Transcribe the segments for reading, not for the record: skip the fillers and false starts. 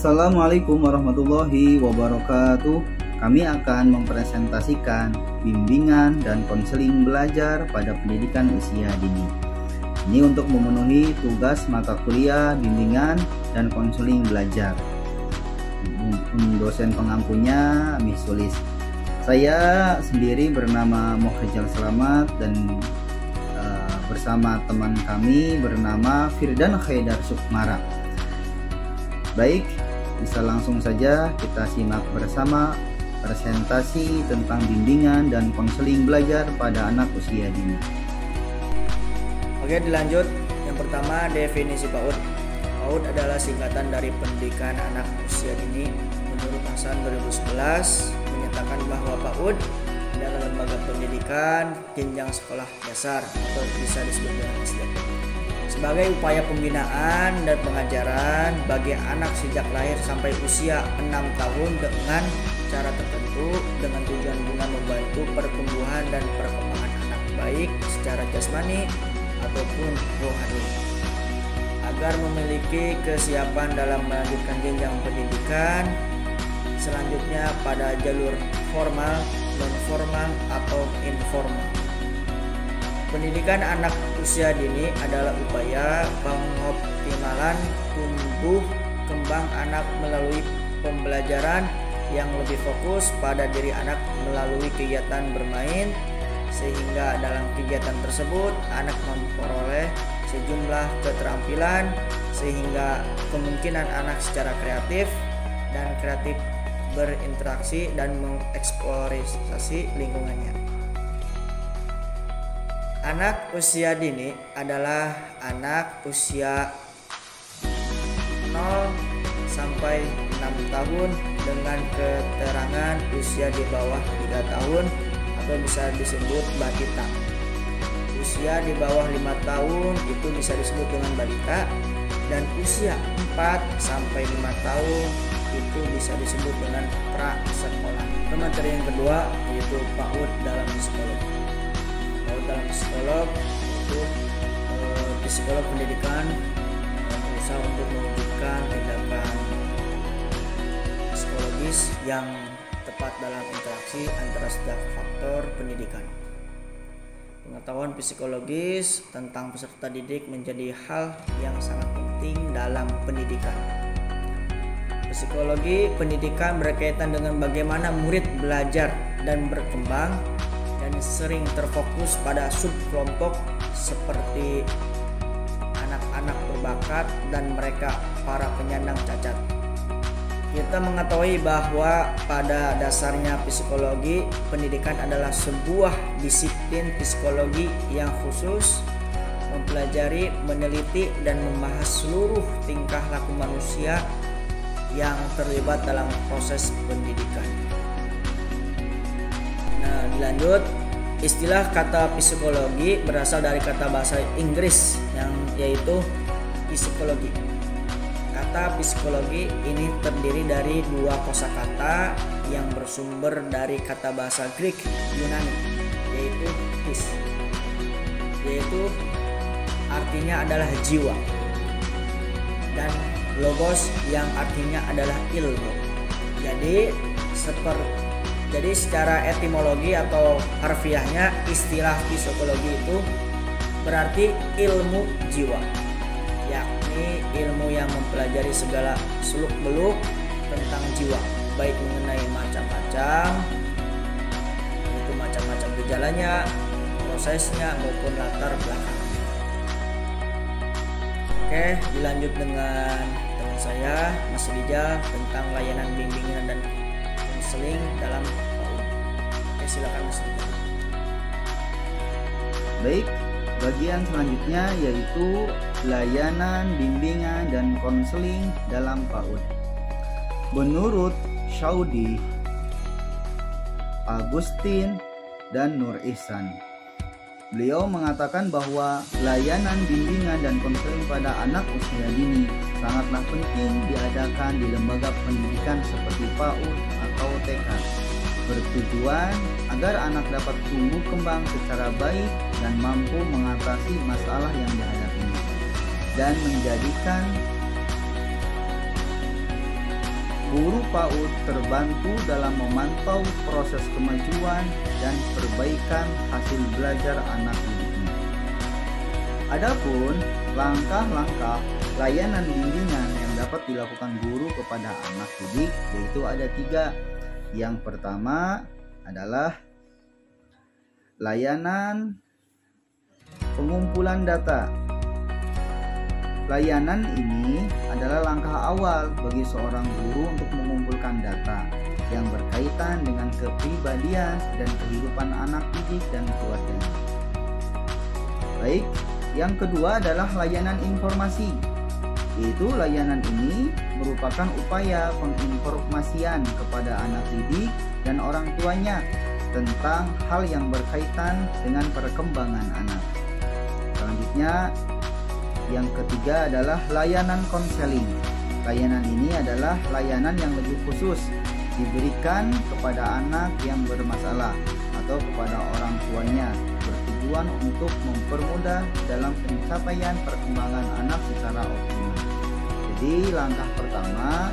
Assalamualaikum warahmatullahi wabarakatuh. Kami akan mempresentasikan bimbingan dan konseling belajar pada pendidikan usia dini. Ini untuk memenuhi tugas mata kuliah bimbingan dan konseling belajar. Dosen pengampunya Miss Sulis. Saya sendiri bernama Mohrijal Selamat dan bersama teman kami bernama Firdan Khaydar Sukmara. Baik, bisa langsung saja kita simak bersama presentasi tentang bimbingan dan konseling belajar pada anak usia dini. Oke, dilanjut. Yang pertama, definisi PAUD. PAUD adalah singkatan dari pendidikan anak usia dini. Menurut Hasan 2011 menyatakan bahwa PAUD adalah lembaga pendidikan jenjang sekolah dasar atau bisa disebut dengan SD sebagai upaya pembinaan dan pengajaran bagi anak sejak lahir sampai usia 6 tahun dengan cara tertentu dengan tujuan guna membantu pertumbuhan dan perkembangan anak baik secara jasmani ataupun rohani agar memiliki kesiapan dalam melanjutkan jenjang pendidikan selanjutnya pada jalur formal, non-formal atau informal. Pendidikan anak usia dini adalah upaya pengoptimalan tumbuh kembang anak melalui pembelajaran yang lebih fokus pada diri anak melalui kegiatan bermain, sehingga dalam kegiatan tersebut anak memperoleh sejumlah keterampilan sehingga kemungkinan anak secara kreatif berinteraksi dan mengeksplorasi lingkungannya. Anak usia dini adalah anak usia 0 sampai 6 tahun dengan keterangan usia di bawah 3 tahun atau bisa disebut balita. Usia di bawah 5 tahun itu bisa disebut dengan balita dan usia 4 sampai 5 tahun itu bisa disebut dengan prasekolah. Materi yang kedua yaitu PAUD dalam psikologi. PAUD dalam psikolog itu psikolog pendidikan berusaha untuk mewujudkan tindakan psikologis yang tepat dalam interaksi antara setiap faktor pendidikan. Pengetahuan psikologis tentang peserta didik menjadi hal yang sangat penting dalam pendidikan. Psikologi pendidikan berkaitan dengan bagaimana murid belajar dan berkembang dan sering terfokus pada subkelompok seperti anak-anak berbakat dan mereka para penyandang cacat. Kita mengetahui bahwa pada dasarnya psikologi pendidikan adalah sebuah disiplin psikologi yang khusus mempelajari, meneliti dan membahas seluruh tingkah laku manusia yang terlibat dalam proses pendidikan. Nah, dilanjut, istilah kata psikologi berasal dari kata bahasa Inggris yang yaitu psikologi. Kata psikologi ini terdiri dari dua kosakata yang bersumber dari kata bahasa Greek Yunani yaitu phys, yaitu artinya adalah jiwa, dan logos yang artinya adalah ilmu. Jadi secara etimologi atau harfiahnya istilah psikologi itu berarti ilmu jiwa, yakni ilmu yang mempelajari segala seluk-beluk tentang jiwa, baik mengenai macam-macam gejalanya, prosesnya maupun latar belakang. Oke, dilanjut dengan teman saya Mas Rijal tentang layanan bimbingan dan konseling dalam PAUD. Oke, silakan Mas Rijal. Baik, bagian selanjutnya yaitu layanan bimbingan dan konseling dalam PAUD. Menurut Saudi, Agustin dan Nur Ihsan, beliau mengatakan bahwa layanan bimbingan dan konseling pada anak usia dini sangatlah penting diadakan di lembaga pendidikan seperti PAUD atau TK, bertujuan agar anak dapat tumbuh kembang secara baik dan mampu mengatasi masalah yang dihadapinya dan menjadikan guru PAUD terbantu dalam memantau proses kemajuan dan perbaikan hasil belajar anak didiknya. Adapun langkah-langkah layanan bimbingan yang dapat dilakukan guru kepada anak didik yaitu ada 3. Yang pertama adalah layanan pengumpulan data. Layanan ini adalah langkah awal bagi seorang guru untuk mengumpulkan data yang berkaitan dengan kepribadian dan kehidupan anak didik dan keluarganya. Baik, yang kedua adalah layanan informasi. Yaitu layanan ini merupakan upaya penginformasian kepada anak didik dan orang tuanya tentang hal yang berkaitan dengan perkembangan anak. Selanjutnya, yang ketiga adalah layanan konseling. Layanan ini adalah layanan yang lebih khusus diberikan kepada anak yang bermasalah atau kepada orang tuanya, bertujuan untuk mempermudah dalam pencapaian perkembangan anak secara optimal. Jadi langkah pertama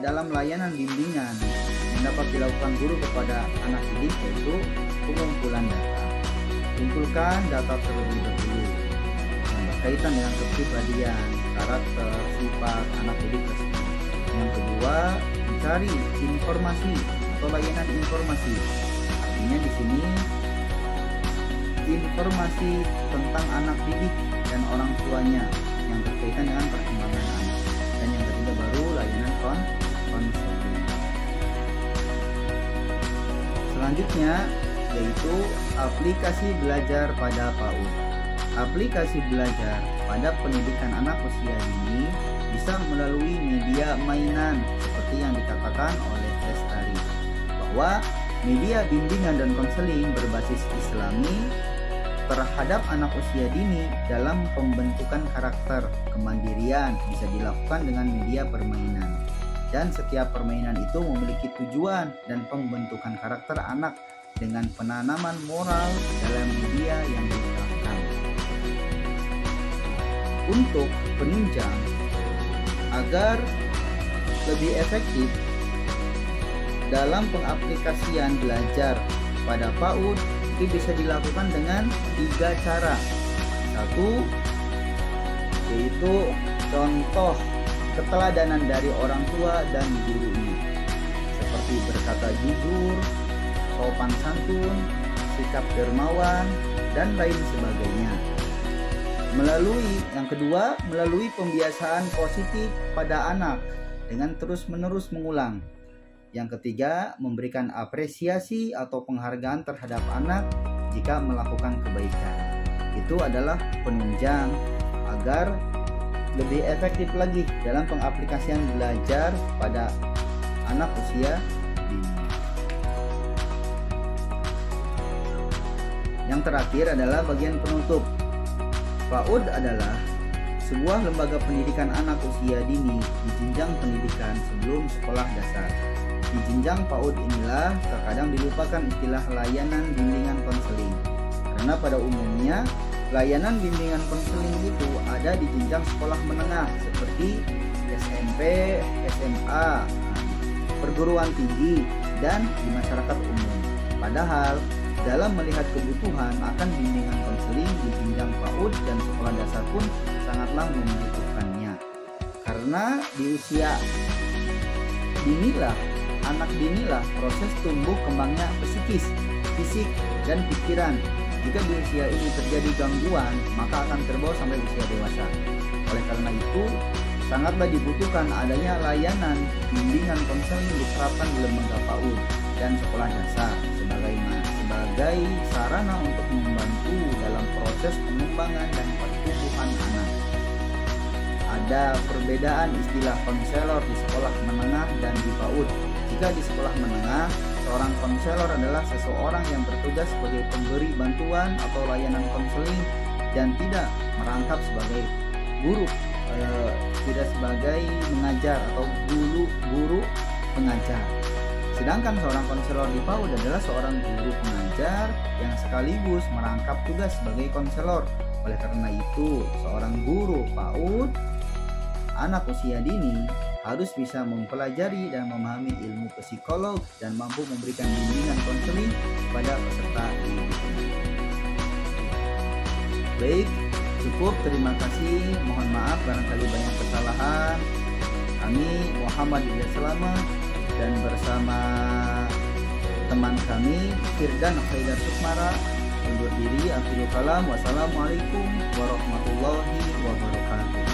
dalam layanan bimbingan yang dapat dilakukan guru kepada anak didik yaitu pengumpulan data. Kumpulkan data terlebih dahulu yang berkaitan dengan kepribadian, karakter, sifat anak didik tersebut. Yang kedua, mencari informasi atau layanan informasi. Artinya di sini informasi tentang anak didik dan orang tuanya yang berkaitan dengan perkembangan anak. Dan yang ketiga baru layanan konseling. Selanjutnya yaitu aplikasi belajar pada PAUD. Aplikasi belajar pada pendidikan anak usia dini bisa melalui media mainan seperti yang dikatakan oleh Lestari, bahwa media bimbingan dan konseling berbasis Islami terhadap anak usia dini dalam pembentukan karakter kemandirian bisa dilakukan dengan media permainan. Dan setiap permainan itu memiliki tujuan dan pembentukan karakter anak dengan penanaman moral dalam media yang diterapkan. Untuk penunjang agar lebih efektif dalam pengaplikasian belajar pada PAUD itu bisa dilakukan dengan 3 cara. 1. Yaitu contoh keteladanan dari orang tua dan gurunya, seperti berkata jujur, sopan santun, sikap dermawan, dan lain sebagainya. Yang kedua, melalui pembiasaan positif pada anak dengan terus-menerus mengulang. Yang ketiga, memberikan apresiasi atau penghargaan terhadap anak jika melakukan kebaikan. Itu adalah penunjang agar lebih efektif lagi dalam pengaplikasian belajar pada anak usia dini. Yang terakhir adalah bagian penutup. PAUD adalah sebuah lembaga pendidikan anak usia dini di jenjang pendidikan sebelum sekolah dasar. Di jenjang PAUD inilah terkadang dilupakan istilah layanan bimbingan konseling, karena pada umumnya layanan bimbingan konseling itu ada di jenjang sekolah menengah seperti SMP, SMA, perguruan tinggi, dan di masyarakat umum. Padahal dalam melihat kebutuhan akan bimbingan konseling di jenjang PAUD dan sekolah dasar pun sangatlah membutuhkannya. Karena di usia dinilah, anak dinilah proses tumbuh kembangnya psikis, fisik, dan pikiran. Jika di usia ini terjadi gangguan, maka akan terbawa sampai usia dewasa. Oleh karena itu, sangatlah dibutuhkan adanya layanan bimbingan konseling diterapkan di lembaga PAUD dan sekolah dasar sebagai sarana untuk membantu dalam proses pengembangan dan pertumbuhan anak. Ada perbedaan istilah konselor di sekolah menengah dan di PAUD. Jika di sekolah menengah, seorang konselor adalah seseorang yang bertugas sebagai pemberi bantuan atau layanan konseling dan tidak merangkap sebagai guru, tidak sebagai mengajar atau guru pengajar. Sedangkan seorang konselor di PAUD adalah seorang guru pengajar yang sekaligus merangkap tugas sebagai konselor. Oleh karena itu, seorang guru PAUD anak usia dini harus bisa mempelajari dan memahami ilmu psikolog dan mampu memberikan bimbingan konseling kepada peserta didik. Baik, cukup. Terima kasih. Mohon maaf barangkali banyak kesalahan. Kami Muhammad Rizal Selamat dan bersama teman kami Firdan Haidar Sukmara undur diri. Akhirul kalam. Wassalamualaikum warahmatullahi wabarakatuh.